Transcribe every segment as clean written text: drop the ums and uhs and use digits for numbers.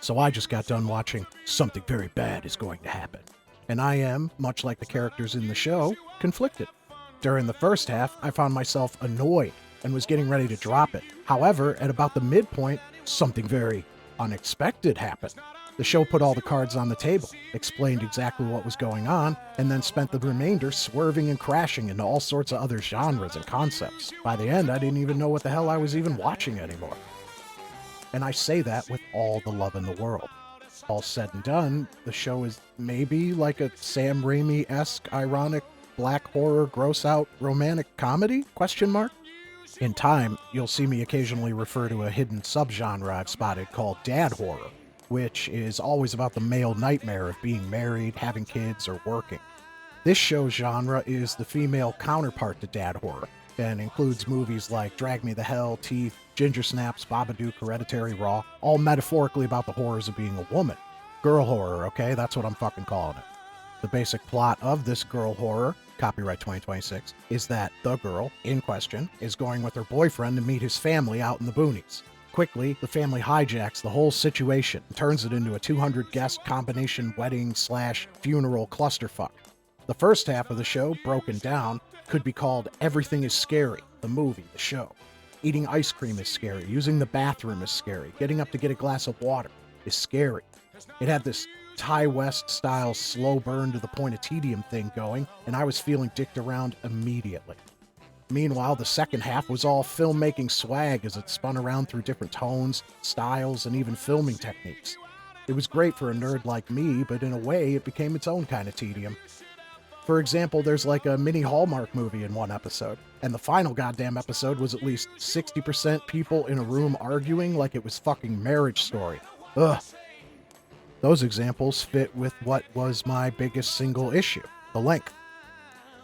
So I just got done watching Something Very Bad Is Going to Happen. And I am, much like the characters in the show, conflicted. During the first half, I found myself annoyed and was getting ready to drop it. However, at about the midpoint, something very unexpected happened. The show put all the cards on the table, explained exactly what was going on, and then spent the remainder swerving and crashing into all sorts of other genres and concepts. By the end, I didn't even know what the hell I was even watching anymore. And I say that with all the love in the world. All said and done, the show is maybe like a Sam Raimi-esque, ironic, black horror, gross-out, romantic comedy? ? In time, you'll see me occasionally refer to a hidden subgenre I've spotted called dad horror, which is always about the male nightmare of being married, having kids, or working. This show's genre is the female counterpart to dad horror, and includes movies like Drag Me to Hell, Teeth, Ginger Snaps, Babadook, Hereditary, Raw, all metaphorically about the horrors of being a woman. Girl horror, okay? That's what I'm fucking calling it. The basic plot of this girl horror, copyright 2026, is that the girl in question is going with her boyfriend to meet his family out in the boonies. Quickly, the family hijacks the whole situation and turns it into a 200-guest combination wedding/funeral clusterfuck. The first half of the show, broken down, could be called Everything is Scary, the movie, the show. Eating ice cream is scary, using the bathroom is scary, getting up to get a glass of water is scary. It had this Ty West style slow burn to the point of tedium thing going, and I was feeling dicked around immediately. Meanwhile, the second half was all filmmaking swag as it spun around through different tones, styles, and even filming techniques. It was great for a nerd like me, but in a way, it became its own kind of tedium. For example, there's like a mini Hallmark movie in one episode, and the final goddamn episode was at least 60% people in a room arguing like it was fucking Marriage Story. Ugh. Those examples fit with what was my biggest single issue, the length.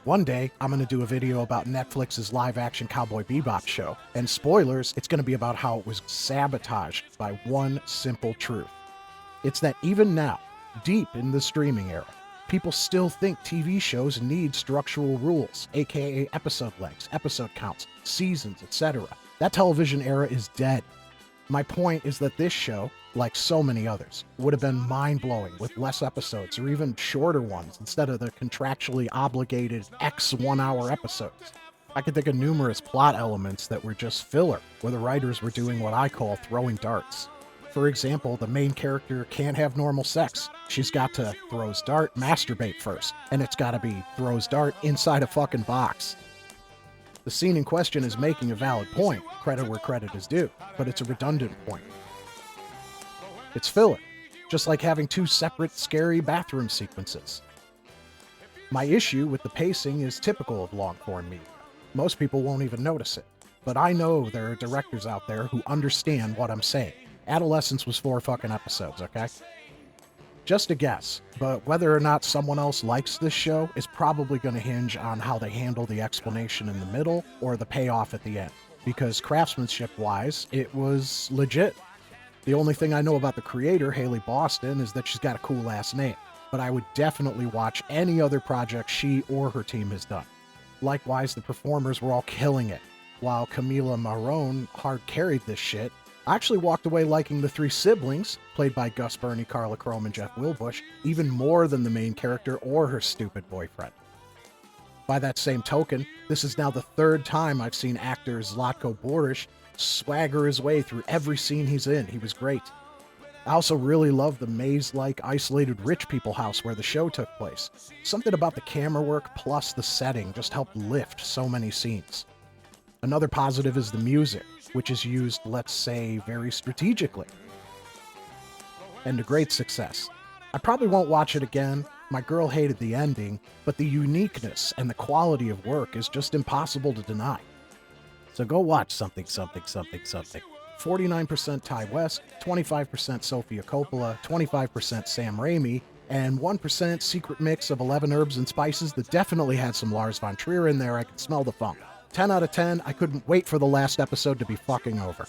One day, I'm going to do a video about Netflix's live-action Cowboy Bebop show, and spoilers, it's going to be about how it was sabotaged by one simple truth. It's that even now, deep in the streaming era, people still think TV shows need structural rules, aka episode lengths, episode counts, seasons, etc. That television era is dead. My point is that this show, like so many others, would have been mind-blowing with less episodes or even shorter ones instead of the contractually obligated X one-hour episodes. I could think of numerous plot elements that were just filler, where the writers were doing what I call throwing darts. For example, the main character can't have normal sex. She's got to throws dart, masturbate first, and it's gotta be throws dart inside a fucking box. The scene in question is making a valid point, credit where credit is due, but it's a redundant point. It's filler, just like having two separate scary bathroom sequences. My issue with the pacing is typical of long-form media. Most people won't even notice it, but I know there are directors out there who understand what I'm saying. Adolescence was 4 fucking episodes, okay? Just a guess, but whether or not someone else likes this show is probably going to hinge on how they handle the explanation in the middle or the payoff at the end, because craftsmanship-wise, it was legit. The only thing I know about the creator, Haley Boston, is that she's got a cool-ass name, but I would definitely watch any other project she or her team has done. Likewise, the performers were all killing it. While Camila Marone hard-carried this shit, I actually walked away liking the 3 siblings, played by Gus Burney, Carla Crome, and Jeff Wilbush, even more than the main character or her stupid boyfriend. By that same token, this is now the 3rd time I've seen actor Zlatko Borish swagger his way through every scene he's in. He was great. I also really love the maze-like isolated rich people house where the show took place. Something about the camera work plus the setting just helped lift so many scenes. Another positive is the music, which is used, let's say, very strategically. And to great success. I probably won't watch it again. My girl hated the ending, but the uniqueness and the quality of work is just impossible to deny. So go watch something. 49% Ty West, 25% Sofia Coppola, 25% Sam Raimi, and 1% secret mix of 11 herbs and spices that definitely had some Lars von Trier in there. I could smell the funk. 10 out of 10, I couldn't wait for the last episode to be fucking over.